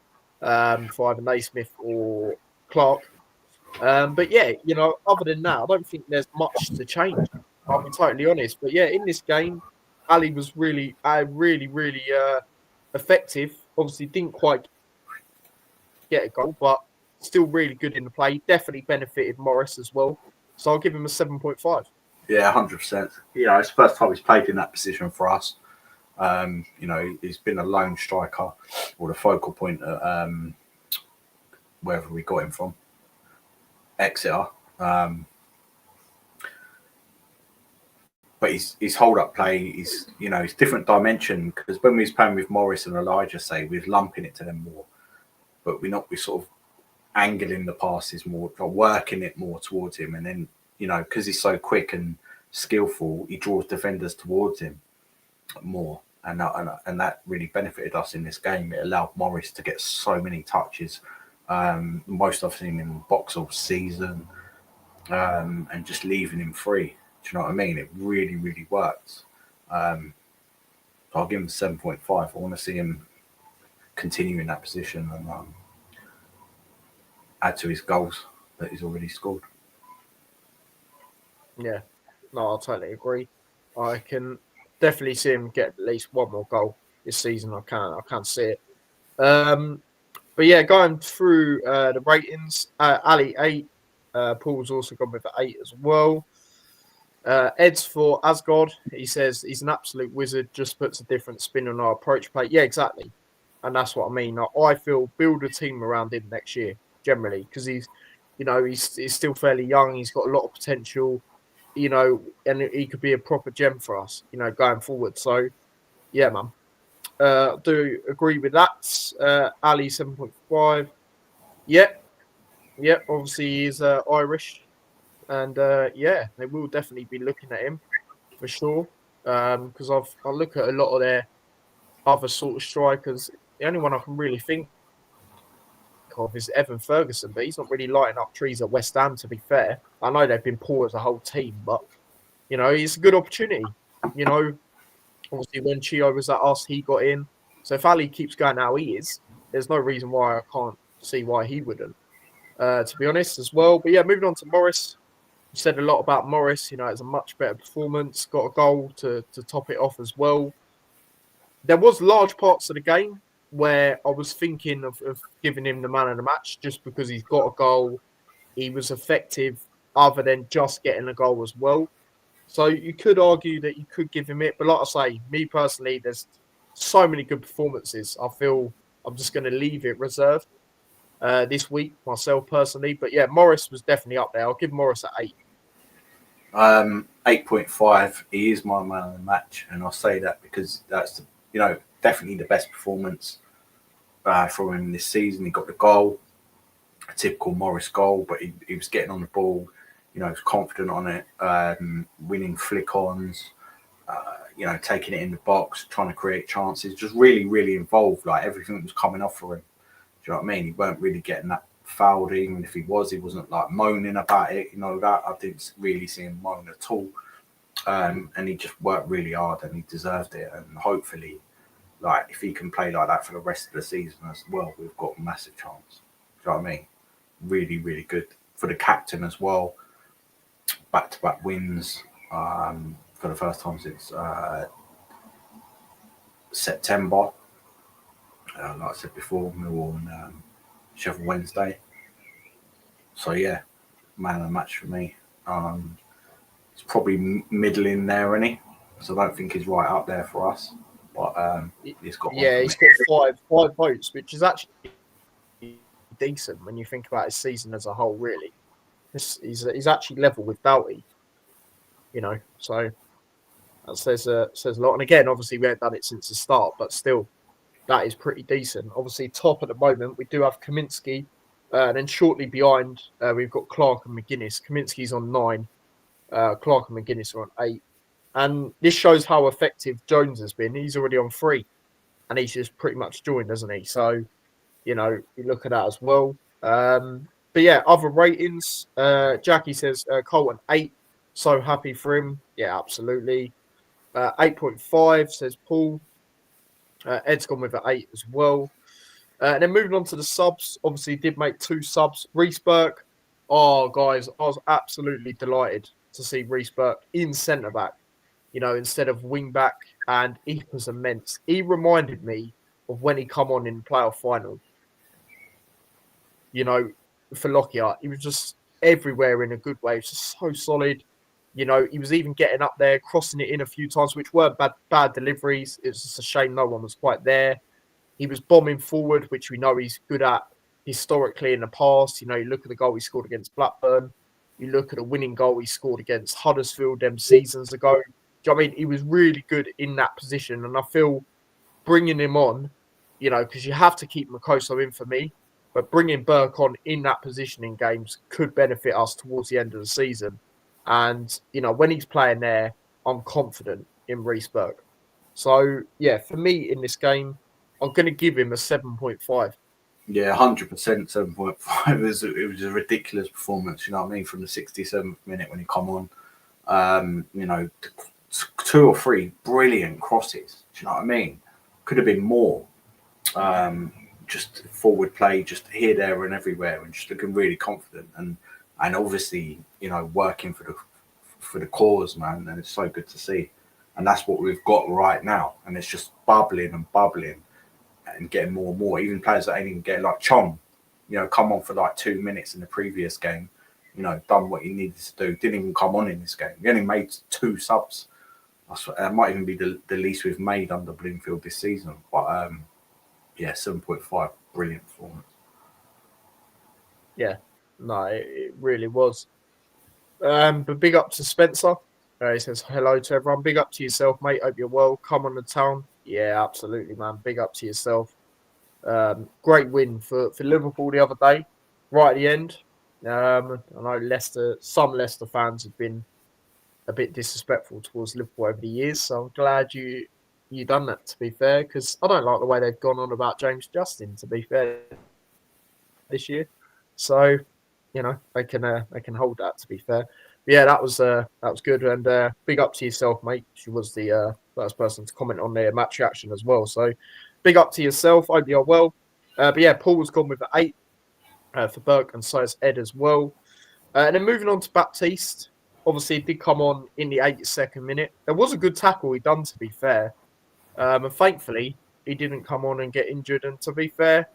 for either Naismith or Clark. But yeah, other than that, I don't think there's much to change. I'll be totally honest. But yeah, in this game, Ali was really effective. Obviously, didn't quite get a goal, but still really good in the play. Definitely benefited Morris as well. So I'll give him a 7.5. Yeah, 100%. It's the first time he's played in that position for us. He's been a lone striker or the focal point at wherever we got him from, Exeter. But his hold-up play is, it's different dimension, because when we was playing with Morris and Elijah, say, we was lumping it to them more. But we're sort of angling the passes more, or working it more towards him. And then, because he's so quick and skillful, he draws defenders towards him more. And that really benefited us in this game. It allowed Morris to get so many touches. Most I've seen him in the box all season, and just leaving him free. Do you know what I mean? It really, really worked. I'll give him 7.5. I want to see him continue in that position and add to his goals that he's already scored. Yeah, no, I totally agree. I can definitely see him get at least one more goal this season. I can't see it. But yeah, going through the ratings, Ali 8. Paul's also gone with 8 as well. Ed's for Asgard. He says he's an absolute wizard, just puts a different spin on our approach play. Yeah, exactly. And that's what I mean. I feel build a team around him next year, generally, because he's still fairly young. He's got a lot of potential, and he could be a proper gem for us, going forward. So, yeah, man. Do agree with that. Ali 7.5. Yep. Obviously, he's Irish. And yeah, they will definitely be looking at him for sure. Because I look at a lot of their other sort of strikers. The only one I can really think of is Evan Ferguson, but he's not really lighting up trees at West Ham, to be fair. I know they've been poor as a whole team, but it's a good opportunity. Obviously when Chio was at us, he got in. So if Ali keeps going how he is, there's no reason why I can't see why he wouldn't. To be honest, as well. But yeah, moving on to Morris. You said a lot about Morris. It's a much better performance. Got a goal to top it off as well. There was large parts of the game where I was thinking of giving him the man of the match just because he's got a goal. He was effective other than just getting a goal as well. So you could argue that you could give him it. But like I say, me personally, there's so many good performances. I feel I'm just going to leave it reserved this week myself personally. But yeah, Morris was definitely up there. I'll give Morris an 8. 8.5. He is my man of the match, and I'll say that because that's definitely the best performance from him this season. He got the goal, a typical Morris goal, but he was getting on the ball. He was confident on it, winning flick-ons, taking it in the box, trying to create chances, just really, really involved. Like everything was coming off for him. Do you know what I mean? He weren't really getting that fouled. Even if he wasn't like moaning about it. That I didn't really see him moan at all. And he just worked really hard, and he deserved it. And hopefully, like if he can play like that for the rest of the season as well, we've got a massive chance. Do you know what I mean? Really, really good for the captain as well. Back-to-back wins for the first time since September. Like I said before, Millwall and Sheffield Wednesday. So yeah, man of the match for me. It's probably middling there, isn't he? So I don't think he's right up there for us. But he's got one Yeah, for he's me. got five votes, which is actually decent when you think about his season as a whole. Really, he's actually level with Doughty. So that says a lot. And again, obviously we haven't done it since the start, but still, that is pretty decent. Obviously, top at the moment we do have Kaminsky, and then shortly behind we've got Clark and McGuinness. Kaminsky's on 9, Clark and McGuinness are on 8, and this shows how effective Jones has been. He's already on 3, and he's just pretty much joined, doesn't he? So you look at that as well. But yeah, other ratings. Jackie says Colton 8. So happy for him. Yeah, absolutely. 8.5 says Paul. Ed's gone with an 8 as well. And then moving on to the subs, obviously did make 2 subs. Reece Burke. Oh, guys, I was absolutely delighted to see Reece Burke in centre back, instead of wing back, and he was immense. He reminded me of when he come on in the playoff final. For Lockyer, he was just everywhere in a good way. He was just so solid. He was even getting up there, crossing it in a few times, which weren't bad deliveries. It's just a shame no one was quite there. He was bombing forward, which we know he's good at historically in the past. You look at the goal he scored against Blackburn. You look at the winning goal he scored against Huddersfield them seasons ago. Do you know what I mean? He was really good in that position. And I feel bringing him on, because you have to keep Makoso in for me, but bringing Burke on in that position in games could benefit us towards the end of the season. And, when he's playing there, I'm confident in Reece Burke. So, yeah, for me in this game, I'm going to give him a 7.5. Yeah, 100% 7.5. It was a ridiculous performance, you know what I mean, from the 67th minute when he come on. 2 or 3 brilliant crosses, do you know what I mean? Could have been more. Just forward play, just here, there, and everywhere, and just looking really confident, and obviously, working for the cause, man. And it's so good to see, and that's what we've got right now, and it's just bubbling and bubbling, and getting more and more. Even players that ain't even getting, like Chong, come on for like 2 minutes in the previous game, done what he needed to do, didn't even come on in this game. We only made 2 subs. That might even be the least we've made under Bloomfield this season, but yeah, 7.5, brilliant performance. Yeah, no, it really was. But big up to Spencer. He says hello to everyone. Big up to yourself, mate. Hope you're well. Come on the town. Yeah, absolutely, man. Big up to yourself. Great win for Liverpool the other day, right at the end. I know some Leicester fans have been a bit disrespectful towards Liverpool over the years, so I'm glad you done that, to be fair, because I don't like the way they've gone on about James Justin, to be fair, this year. So, they can hold that, to be fair. But yeah, that was good, and big up to yourself, mate. She was the first person to comment on their match reaction as well. So, big up to yourself. Hope you're well. But yeah, Paul's gone with an 8 for Burke, and so has Ed as well. And then moving on to Baptiste. Obviously, he did come on in the 82nd minute. There was a good tackle he done, to be fair. And thankfully, he didn't come on and get injured. And to be fair,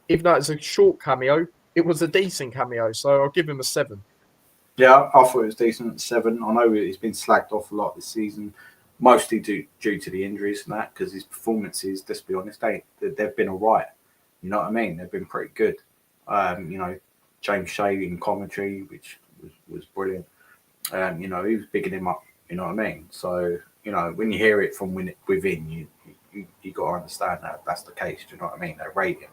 even though it's a short cameo, it was a decent cameo. So I'll give him a 7. Yeah, I thought it was decent. 7. I know he's been slagged off a lot this season, mostly due to the injuries and that, because his performances, let's be honest, they've been all right. You know what I mean? They've been pretty good. James Shea in commentary, which was brilliant. He was bigging him up. You know what I mean? So, when you hear it from within, you got to understand that that's the case. Do you know what I mean? They rate him.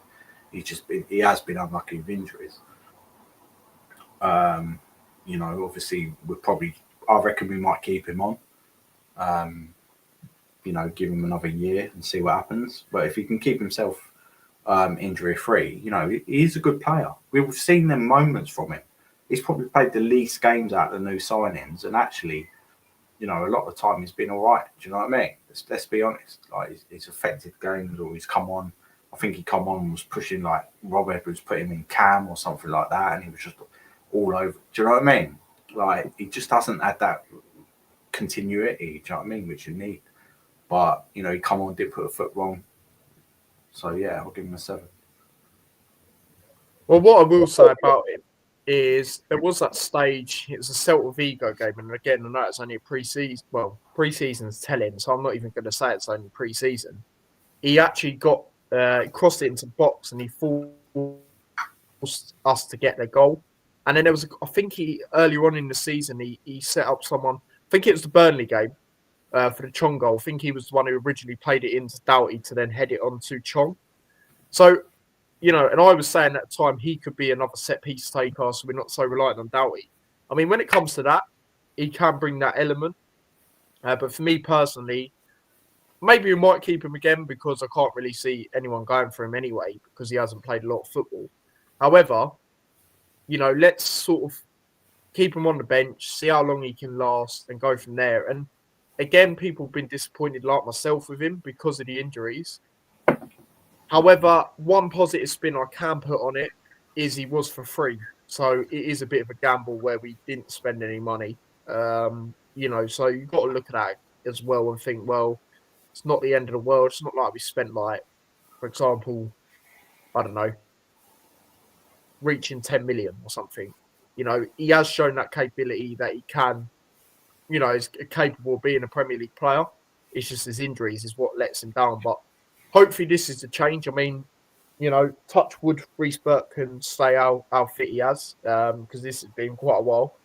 He has been unlucky with injuries. Obviously, I reckon we might keep him on. Give him another year and see what happens. But if he can keep himself injury free, he's a good player. We've seen them moments from him. He's probably played the least games out of the new signings, and actually, a lot of the time he's been all right. Do you know what I mean? Let's be honest. Like he's affected games, or he's come on. I think he come on was pushing like Rob Edwards put him in cam or something like that, and he was just all over. Do you know what I mean? Like he just hasn't had that continuity. Do you know what I mean? Which you need. But he come on, did put a foot wrong. So yeah, I'll give him a 7. Well, what I will say about him is there was that stage. It was a Celta Vigo game, and again, I know it's only a pre-season. Well, pre-season's telling, so I'm not even going to say it's only pre-season. He actually got crossed it into the box, and he forced us to get their goal. And then there was, I think earlier on in the season, he set up someone. I think it was the Burnley game for the Chong goal. I think he was the one who originally played it into Doughty to then head it on to Chong. So, and I was saying at the time he could be another set piece taker, so we're not so reliant on Doughty. I mean, when it comes to that, he can bring that element. But for me personally, maybe we might keep him again because I can't really see anyone going for him anyway because he hasn't played a lot of football. However, let's sort of keep him on the bench, see how long he can last and go from there. And again, people have been disappointed like myself with him because of the injuries. However, one positive spin I can put on it is he was for free. So it is a bit of a gamble where we didn't spend any money. So you've got to look at that as well and think, well, it's not the end of the world. It's not like we spent for example, I don't know, reaching 10 million or something. He has shown that capability that he can, is capable of being a Premier League player. It's just his injuries is what lets him down. But hopefully this is the change. I mean, touch wood, Reece Burke can stay how fit he has because this has been quite a while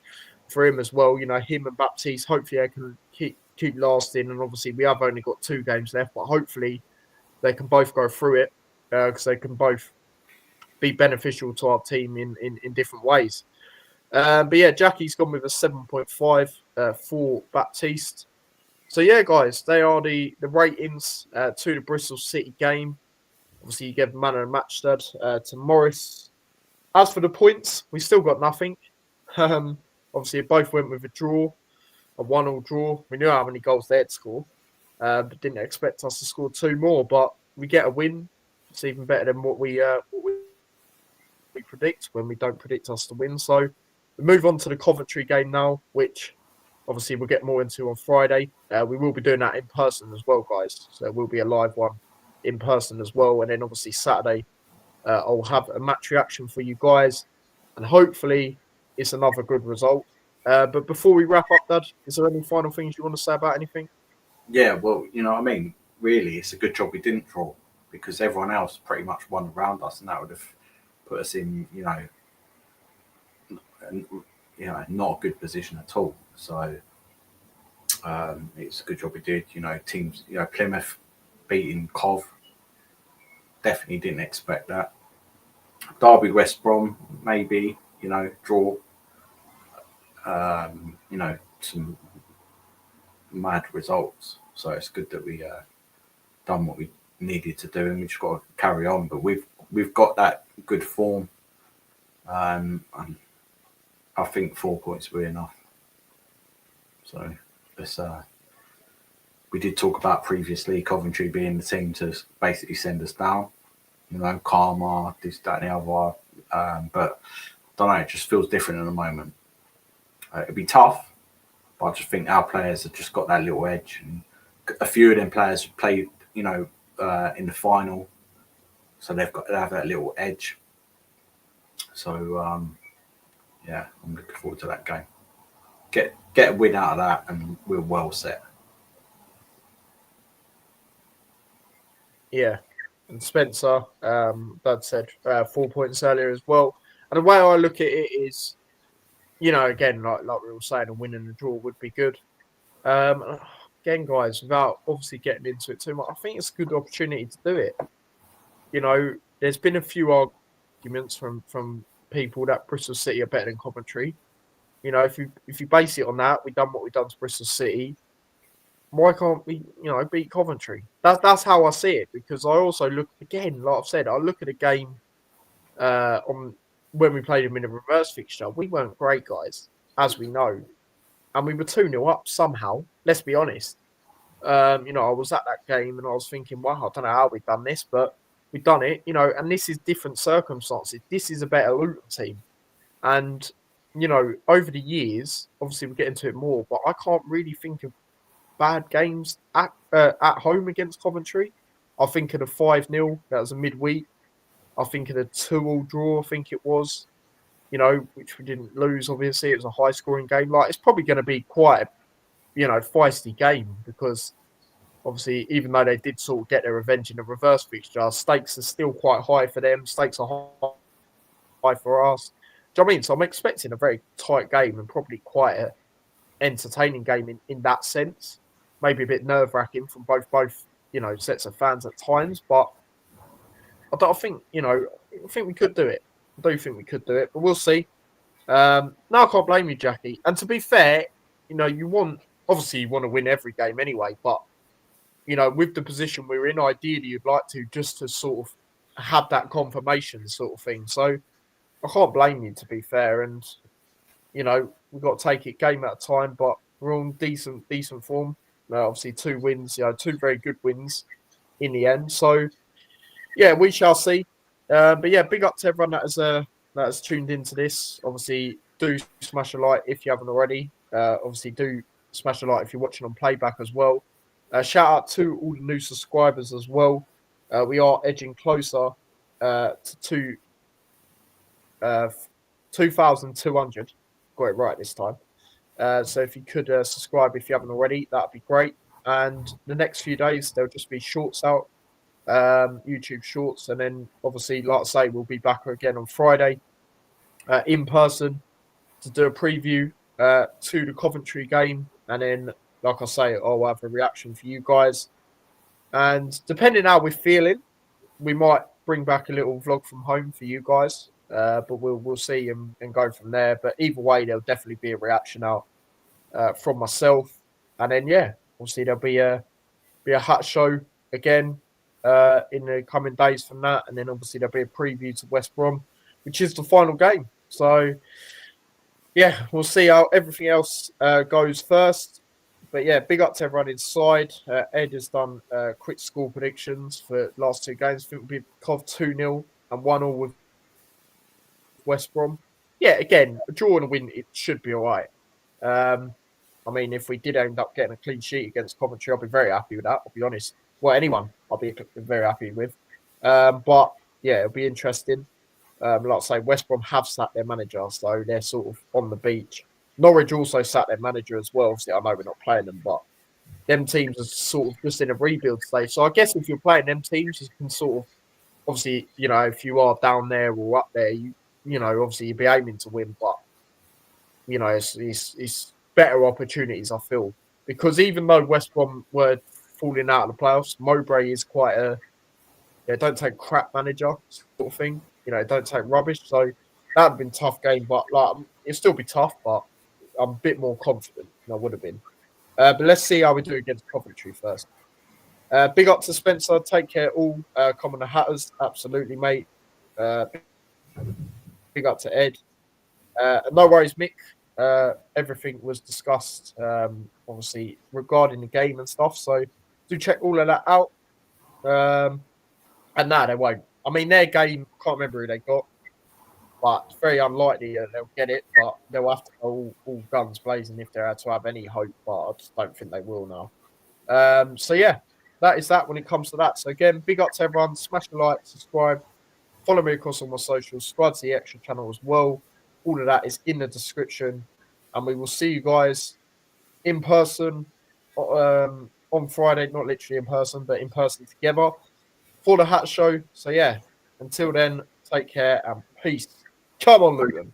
for him as well. Him and Baptiste, hopefully they can keep lasting. And obviously we have only got 2 games left, but hopefully they can both go through it because they can both be beneficial to our team in different ways. But yeah, Jackie's gone with a 7.5 for Baptiste. So yeah, guys, they are the ratings to the Bristol City game. Obviously, you gave man of the match stud to Morris. As for the points, we still got nothing. Obviously, it both went with a draw, a 1-1 draw. We knew how many goals they'd score, but didn't expect us to score 2 more. But we get a win. It's even better than what we predict when we don't predict us to win. So we move on to the Coventry game now, which obviously we'll get more into on Friday. We will be doing that in person as well, guys. So it will be a live one in person as well. And then obviously Saturday, I'll have a match reaction for you guys. And hopefully it's another good result. But before we wrap up, Dad, is there any final things you want to say about anything? Yeah, well, you know what I mean? Really, it's a good job we didn't draw because everyone else pretty much won around us, and that would have put us in, not a good position at all. So it's a good job we did. Teams, Plymouth beating Cov, definitely didn't expect that. Derby, West Brom, maybe, draw. Some mad results. So it's good that we done what we needed to do, and we just got to carry on. But we've got that good form, and I think 4 points will be enough. So let's. We did talk about previously Coventry being the team to basically send us down. Karma, this, that, and the other. But I don't know. It just feels different at the moment. It'd be tough, but I just think our players have just got that little edge, and a few of them players played, in the final, so they have that little edge. So yeah, I'm looking forward to that game. Get a win out of that, and we're well set. Yeah, and Spencer, Dad said 4 points earlier as well. And the way I look at it is, again, like we were saying, a win and a draw would be good. Again, guys, without obviously getting into it too much, I think it's a good opportunity to do it. There's been a few arguments from people that Bristol City are better than Coventry. If you base it on that, we've done what we've done to Bristol City. Why can't we, beat Coventry? That's how I see it, because I also look, again, like I've said, I look at a game on when we played them in a reverse fixture. We weren't great, guys, as we know. And we were 2-0 up somehow, let's be honest. I was at that game and I was thinking, wow, I don't know how we've done this, but we've done it, and this is different circumstances. This is a better Luton team. And, over the years, obviously we'll get into it more, but I can't really think of bad games at home against Coventry. I think of the 5-0, that was a midweek. I think of the 2-2 draw, I think it was, which we didn't lose, obviously. It was a high scoring game. Like, it's probably going to be quite a, feisty game because obviously, even though they did sort of get their revenge in the reverse fixture, stakes are still quite high for them. Stakes are high for us. Do you know what I mean? So I'm expecting a very tight game and probably quite an entertaining game in that sense. Maybe a bit nerve-wracking from both sets of fans at times, but I think we could do it. I do think we could do it, but we'll see. No, I can't blame you, Jackie. And to be fair, you want to win every game anyway, but with the position we're in, ideally you'd like to just to sort of have that confirmation sort of thing. So I can't blame you, to be fair. And we've got to take it game at a time, but we're on decent form. Obviously 2 wins, 2 very good wins in the end. So yeah, we shall see. But yeah, big up to everyone that has tuned into this. Obviously, do smash a like if you haven't already. Obviously, do smash a like if you're watching on playback as well. Shout out to all the new subscribers as well. We are edging closer to 2,200. Got it right this time. So if you could subscribe if you haven't already, that'd be great. And the next few days, there'll just be shorts out, YouTube shorts. And then obviously, like I say, we'll be back again on Friday in person to do a preview to the Coventry game. And then, like I say, I'll have a reaction for you guys. And depending how we're feeling, we might bring back a little vlog from home for you guys. But we'll see and go from there. But either way, there'll definitely be a reaction out from myself. And then, yeah, obviously there'll be a hut show again in the coming days from that. And then obviously there'll be a preview to West Brom, which is the final game. So, yeah, we'll see how everything else goes first. But yeah, big up to everyone inside. Ed has done quick score predictions for the last 2 games. I think we'll be Cov 2-0 and 1-1 with West Brom. Yeah, again, a draw and a win, it should be all right. I mean, if we did end up getting a clean sheet against Coventry, I'll be very happy with that, I'll be honest. Well, anyone I'll be very happy with. But yeah, it'll be interesting. Like I say, West Brom have sat their manager, so they're sort of on the beach. Norwich also sat their manager as well. Obviously, I know we're not playing them, but them teams are sort of just in a rebuild stage. So I guess if you're playing them teams, you can sort of, obviously, if you are down there or up there, obviously you'd be aiming to win, but it's better opportunities, I feel, because even though West Brom were falling out of the playoffs, Mowbray is quite don't take crap manager sort of thing. Don't take rubbish. So that'd have been a tough game, but it'd still be tough. But I'm a bit more confident than I would have been. But let's see how we do against Coventry first. Big up to Spencer. Take care, all. Common the Hatters, absolutely, mate. Big up to Ed. No worries, Mick. Everything was discussed, obviously, regarding the game and stuff. So do check all of that out. And no, they won't. I mean, their game, can't remember who they got, but it's very unlikely they'll get it. But they'll have to go all guns blazing if they're to have any hope. But I just don't think they will now. So yeah, that is that when it comes to that. So again, big up to everyone. Smash the like, subscribe, follow me across all my socials, subscribe to the extra channel as well. All of that is in the description. And we will see you guys in person on Friday. Not literally in person, but in person together for the Hat Show. So yeah, until then, take care and peace. Come on, Luton.